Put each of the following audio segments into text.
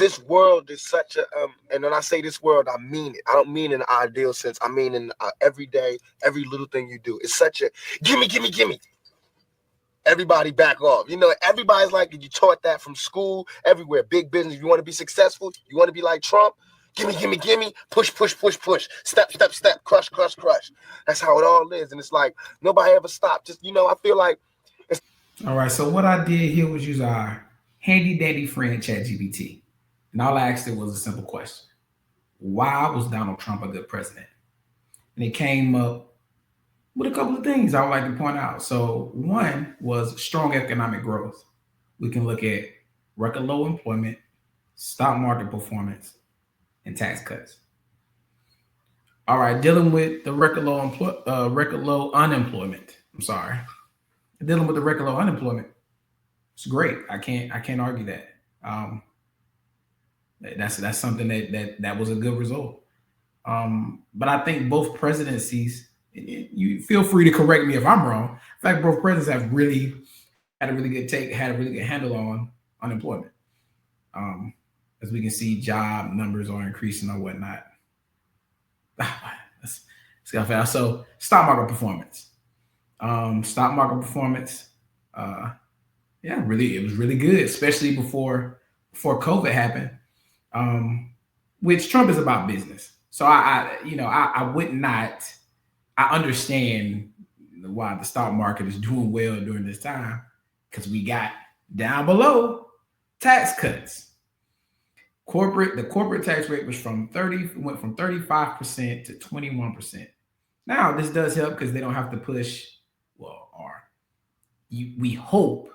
this world is such a and when I say this world, I mean it. I don't mean in an ideal sense. I mean in every day, every little thing you do. It's such a gimme. Everybody back off. Everybody's like, you taught that from school, everywhere. Big business. You want to be successful? You want to be like Trump? Gimme. Push. Step. Crush. That's how it all is. And it's like, nobody ever stopped. Just, I feel like. All right. So what I did here was use our handy dandy friend ChatGPT. And all I asked it was a simple question. Why was Donald Trump a good president? And it came up with a couple of things I would like to point out. So one was strong economic growth. We can look at record low employment, stock market performance, and tax cuts. All right, dealing with the record low unemployment. Dealing with the record low unemployment. It's great. I can't argue that. That's something that was a good result. But I think both presidencies, you feel free to correct me if I'm wrong. In fact, both presidents have really had a really good handle on unemployment. As we can see, job numbers are increasing or whatnot. Let's go fast. So stock market performance. It was really good, especially before COVID happened. Which Trump is about business. So I understand why the stock market is doing well during this time, because we got down below tax cuts. The corporate tax rate went from 35% to 21%. Now this does help because they don't have to push, we hope,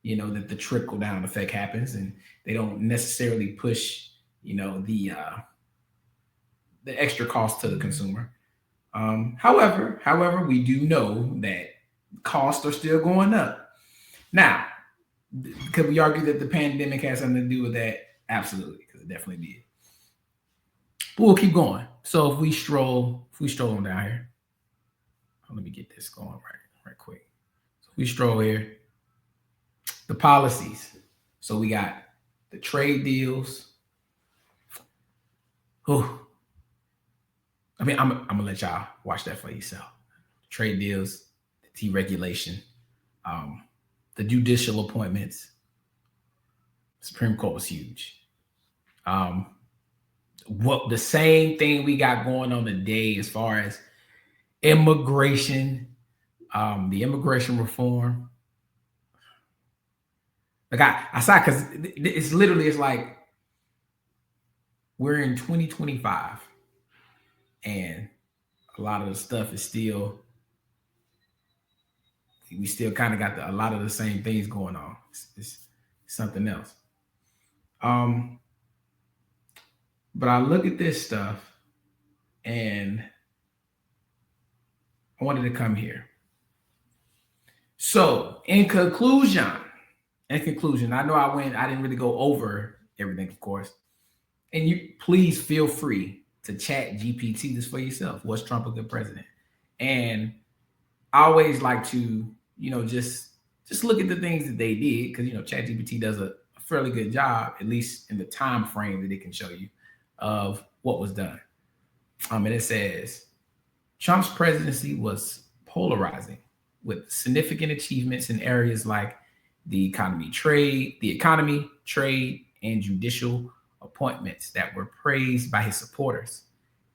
that the trickle down effect happens and they don't necessarily push, the extra cost to the consumer. However, we do know that costs are still going up. Now, could we argue that the pandemic has something to do with that? Absolutely, because it definitely did. But we'll keep going. So if we stroll on down here, let me get this going right quick. So we stroll here. The policies. So we got the trade deals. I'm gonna let y'all watch that for yourself. Trade deals, the deregulation, the judicial appointments. Supreme Court was huge. The same thing we got going on today as far as immigration, the immigration reform. Like I saw, because it's like we're in 2025 and a lot of the stuff is still, we still kind of got a lot of the same things going on. It's something else. But I look at this stuff and I wanted to come here. So in conclusion, I know I didn't really go over everything, of course. And you please feel free to chat GPT this for yourself. Was Trump a good president? And I always like to, just look at the things that they did, because chat GPT does a fairly good job, at least in the time frame that it can show you, of what was done. And it says Trump's presidency was polarizing, with significant achievements in areas like the economy, trade, and judicial appointments that were praised by his supporters.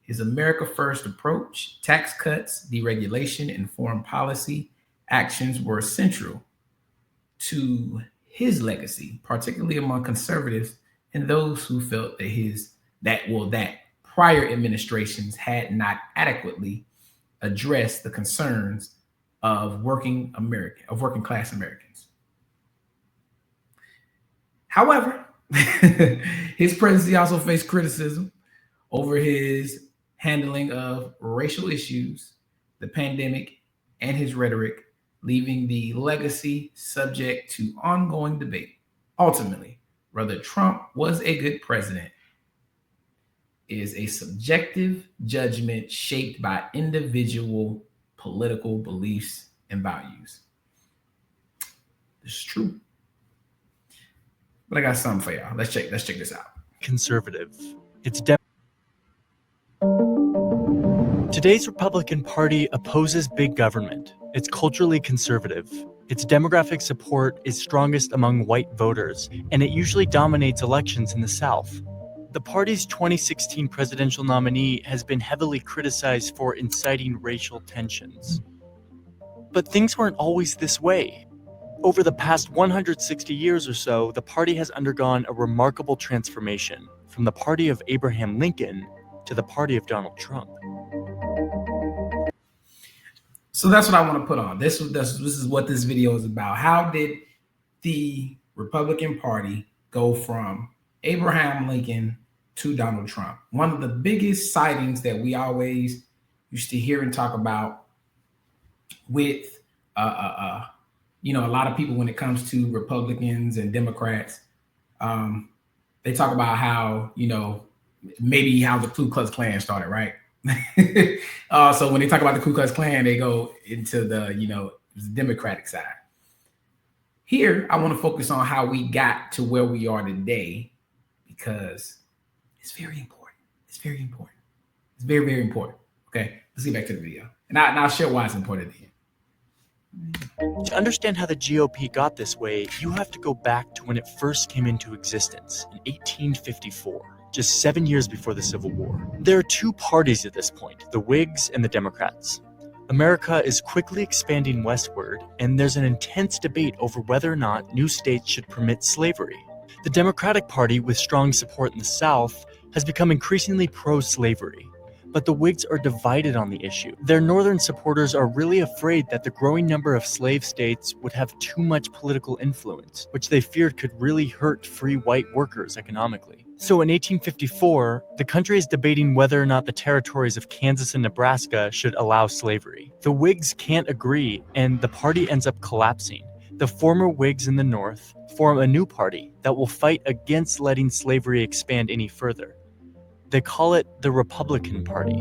His America First approach, tax cuts, deregulation, and foreign policy actions were central to his legacy, particularly among conservatives and those who felt that prior administrations had not adequately addressed the concerns of working class Americans. However, his presidency also faced criticism over his handling of racial issues, the pandemic, and his rhetoric, leaving the legacy subject to ongoing debate. Ultimately, whether Trump was a good president is a subjective judgment shaped by individual political beliefs and values. This is true. But I got something for y'all. Let's check this out. conservative. Today's Republican Party opposes big government. It's culturally conservative. Its demographic support is strongest among white voters, and it usually dominates elections in the South. The party's 2016 presidential nominee has been heavily criticized for inciting racial tensions. But things weren't always this way. Over the past 160 years or so, the party has undergone a remarkable transformation from the party of Abraham Lincoln to the party of Donald Trump. So that's what I want to put on. This is what this video is about. How did the Republican Party go from Abraham Lincoln to Donald Trump? One of the biggest sightings that we always used to hear and talk about with a lot of people when it comes to Republicans and Democrats, they talk about how, maybe how the Ku Klux Klan started, right? So when they talk about the Ku Klux Klan, they go into the Democratic side. Here, I want to focus on how we got to where we are today, because it's very important. It's very important. It's very, very important. Okay, let's get back to the video, and I'll share why it's important to you. To understand how the GOP got this way, you have to go back to when it first came into existence in 1854, just 7 years before the Civil War. There are two parties at this point, the Whigs and the Democrats. America is quickly expanding westward, and there's an intense debate over whether or not new states should permit slavery. The Democratic Party, with strong support in the South, has become increasingly pro-slavery. But the Whigs are divided on the issue. Their northern supporters are really afraid that the growing number of slave states would have too much political influence, which they feared could really hurt free white workers economically. So in 1854, the country is debating whether or not the territories of Kansas and Nebraska should allow slavery. The Whigs can't agree, and the party ends up collapsing. The former Whigs in the North form a new party that will fight against letting slavery expand any further. They call it the Republican Party.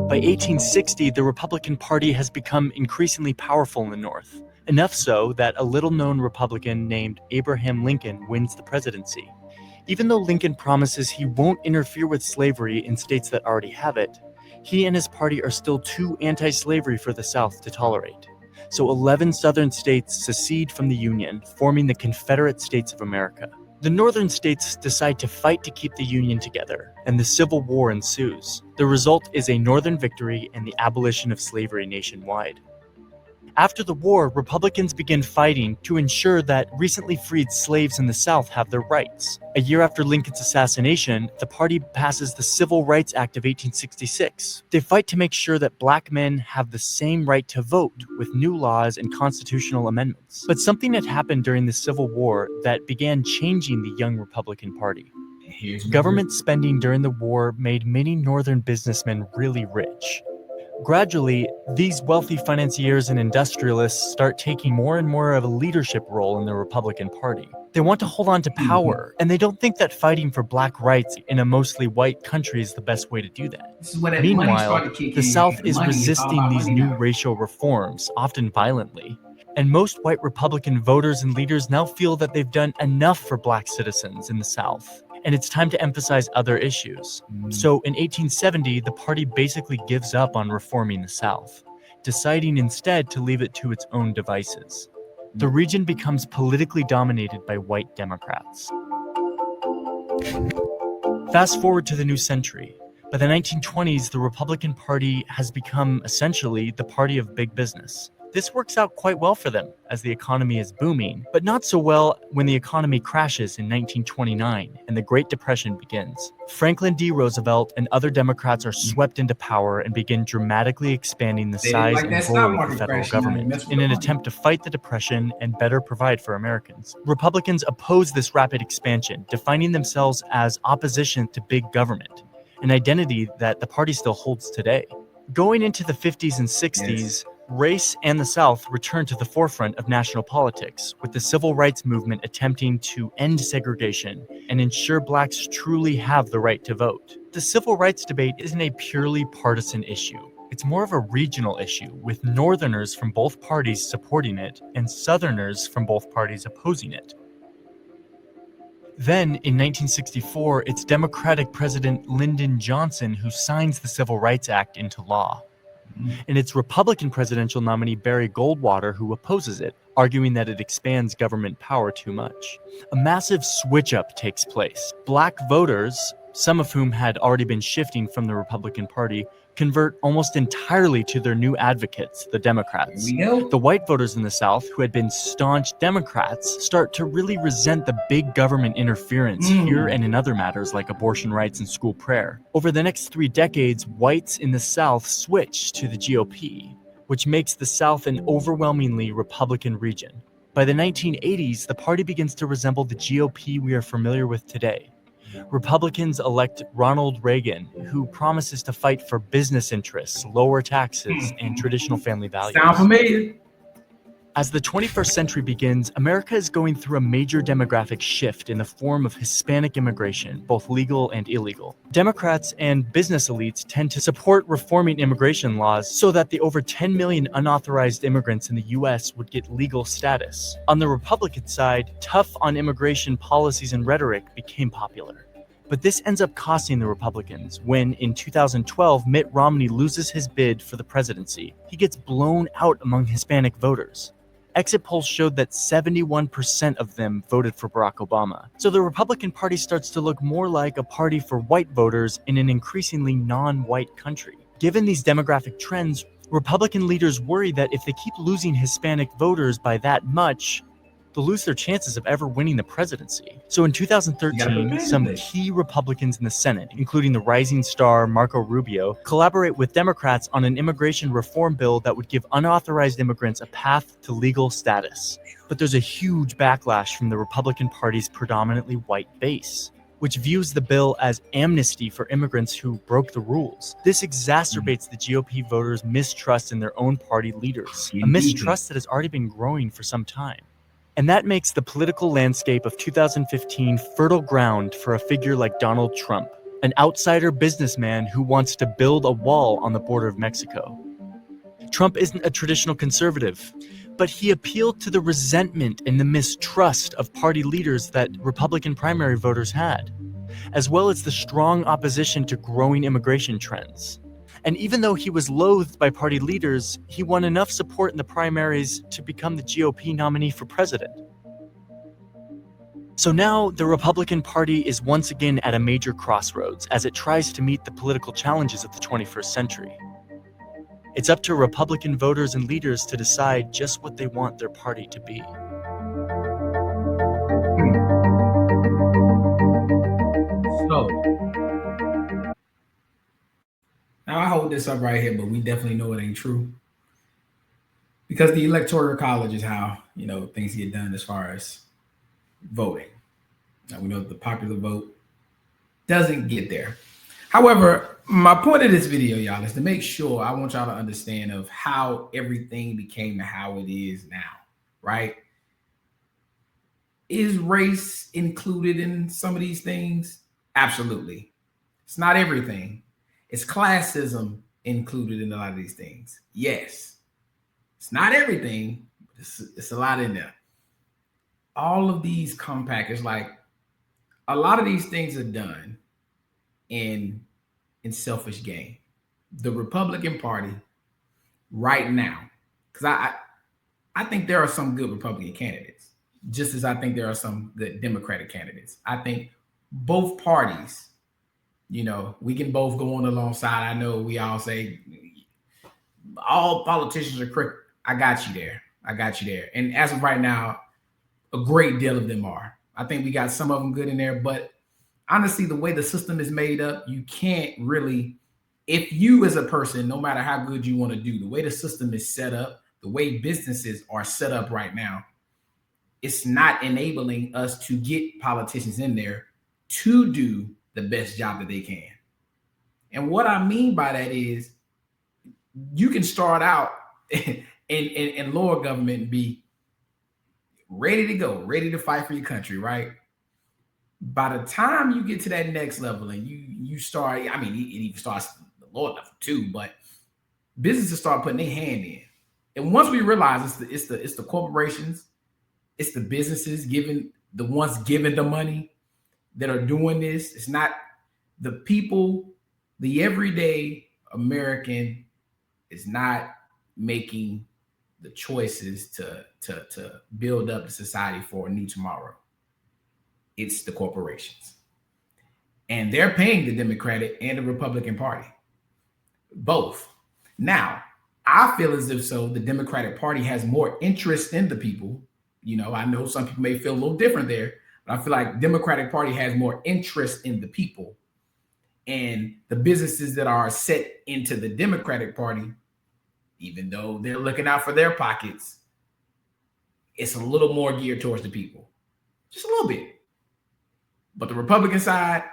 By 1860, the Republican Party has become increasingly powerful in the North, enough so that a little-known Republican named Abraham Lincoln wins the presidency. Even though Lincoln promises he won't interfere with slavery in states that already have it, he and his party are still too anti-slavery for the South to tolerate. So 11 southern states secede from the Union, forming the Confederate States of America. The northern states decide to fight to keep the Union together, and the Civil War ensues. The result is a northern victory and the abolition of slavery nationwide. After the war, Republicans begin fighting to ensure that recently freed slaves in the South have their rights. A year after Lincoln's assassination, the party passes the Civil Rights Act of 1866. They fight to make sure that black men have the same right to vote with new laws and constitutional amendments. But something had happened during the Civil War that began changing the young Republican Party. Government spending during the war made many northern businessmen really rich. Gradually, these wealthy financiers and industrialists start taking more and more of a leadership role in the Republican Party. They want to hold on to power, and they don't think that fighting for black rights in a mostly white country is the best way to do that. Meanwhile, the South is resisting these new racial reforms, often violently. And most white Republican voters and leaders now feel that they've done enough for black citizens in the South, and it's time to emphasize other issues. So in 1870, the party basically gives up on reforming the South, deciding instead to leave it to its own devices. The region becomes politically dominated by white Democrats. Fast forward to the new century. By the 1920s, the Republican Party has become essentially the party of big business. This works out quite well for them as the economy is booming, but not so well when the economy crashes in 1929 and the Great Depression begins. Franklin D. Roosevelt and other Democrats are swept into power and begin dramatically expanding the size and role of the federal government in an attempt to fight the Depression and better provide for Americans. Republicans oppose this rapid expansion, defining themselves as opposition to big government, an identity that the party still holds today. Going into the 50s and 60s, race and the South returned to the forefront of national politics, with the civil rights movement attempting to end segregation and ensure blacks truly have the right to vote. The civil rights debate isn't a purely partisan issue. It's more of a regional issue, with Northerners from both parties supporting it and Southerners from both parties opposing it. Then, in 1964, it's Democratic President Lyndon Johnson who signs the Civil Rights Act into law. And it's Republican presidential nominee Barry Goldwater who opposes it, arguing that it expands government power too much. A massive switch-up takes place. Black voters, some of whom had already been shifting from the Republican Party, convert almost entirely to their new advocates, the Democrats. The white voters in the South, who had been staunch Democrats, start to really resent the big government interference here and in other matters like abortion rights and school prayer. Over the next 3 decades, whites in the South switch to the GOP, which makes the South an overwhelmingly Republican region. By the 1980s, the party begins to resemble the GOP we are familiar with today. Republicans elect Ronald Reagan, who promises to fight for business interests, lower taxes, and traditional family values. Sound familiar? As the 21st century begins, America is going through a major demographic shift in the form of Hispanic immigration, both legal and illegal. Democrats and business elites tend to support reforming immigration laws so that the over 10 million unauthorized immigrants in the US would get legal status. On the Republican side, tough on immigration policies and rhetoric became popular. But this ends up costing the Republicans when, in 2012, Mitt Romney loses his bid for the presidency. He gets blown out among Hispanic voters. Exit polls showed that 71% of them voted for Barack Obama. So the Republican Party starts to look more like a party for white voters in an increasingly non-white country. Given these demographic trends, Republican leaders worry that if they keep losing Hispanic voters by that much, they'll lose their chances of ever winning the presidency. So in 2013, some key Republicans in the Senate, including the rising star Marco Rubio, collaborate with Democrats on an immigration reform bill that would give unauthorized immigrants a path to legal status. But there's a huge backlash from the Republican Party's predominantly white base, which views the bill as amnesty for immigrants who broke the rules. This exacerbates the GOP voters' mistrust in their own party leaders, a mistrust that has already been growing for some time. And that makes the political landscape of 2015 fertile ground for a figure like Donald Trump, an outsider businessman who wants to build a wall on the border of Mexico. Trump isn't a traditional conservative, but he appealed to the resentment and the mistrust of party leaders that Republican primary voters had, as well as the strong opposition to growing immigration trends. And even though he was loathed by party leaders, he won enough support in the primaries to become the GOP nominee for president. So now the Republican Party is once again at a major crossroads as it tries to meet the political challenges of the 21st century. It's up to Republican voters and leaders to decide just what they want their party to be. So, now I hold this up right here, but we definitely know it ain't true. Because the Electoral College is how, things get done as far as voting. Now we know that the popular vote doesn't get there. However, my point of this video, y'all, is to make sure I want y'all to understand of how everything became how it is now, right? Is race included in some of these things? Absolutely. It's not everything. Is classism included in a lot of these things? Yes. It's not everything, but it's a lot in there. All of these come packaged, like a lot of these things are done in selfish gain. The Republican Party right now, because I think there are some good Republican candidates, just as I think there are some good Democratic candidates. I think both parties, we can both go on alongside. I know we all say all politicians are crooked. I got you there. And as of right now, a great deal of them are. I think we got some of them good in there, but honestly, the way the system is made up, you can't really, if you as a person, no matter how good you want to do, the way the system is set up, the way businesses are set up right now, it's not enabling us to get politicians in there to do the best job that they can. And what I mean by that is you can start out in lower government and be ready to go, ready to fight for your country, right? By the time you get to that next level and you start, it even starts the lower level too, but businesses start putting their hand in. And once we realize it's the corporations, it's the businesses giving the money, that are doing this. It's not the people, the everyday American is not making the choices to build up the society for a new tomorrow. It's the corporations. And they're paying the Democratic and the Republican Party. Both. Now, I feel as if the Democratic Party has more interest in the people. You know, I know some people may feel a little different there, but I feel like Democratic Party has more interest in the people. And the businesses that are set into the Democratic Party, even though they're looking out for their pockets, it's a little more geared towards the people. Just a little bit. But the Republican side,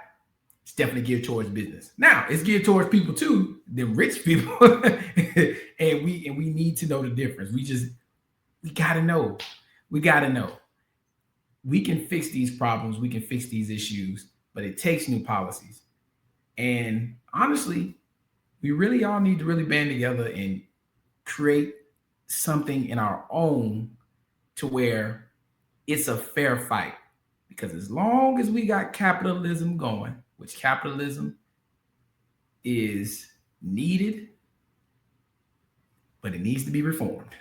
it's definitely geared towards business. Now, it's geared towards people too, the rich people. and we need to know the difference. We gotta know. We gotta know. We can fix these problems, we can fix these issues, but it takes new policies. And honestly, we really all need to really band together and create something in our own to where it's a fair fight. Because as long as we got capitalism going, which capitalism is needed, but it needs to be reformed.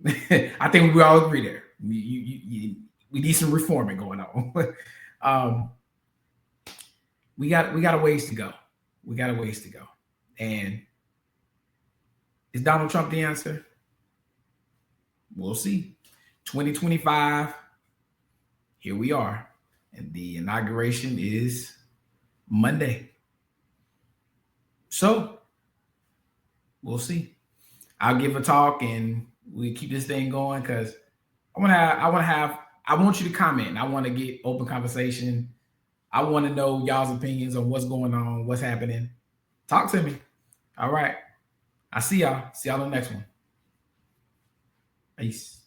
I think we all agree there. We need some reforming going on. We got a ways to go. We got a ways to go. And is Donald Trump the answer? We'll see. 2025, here we are. And the inauguration is Monday. So we'll see. I'll give a talk and we keep this thing going because I want you to comment. I want to get open conversation. I want to know y'all's opinions on what's going on, what's happening. Talk to me. All right. I see y'all. See y'all on the next one. Peace.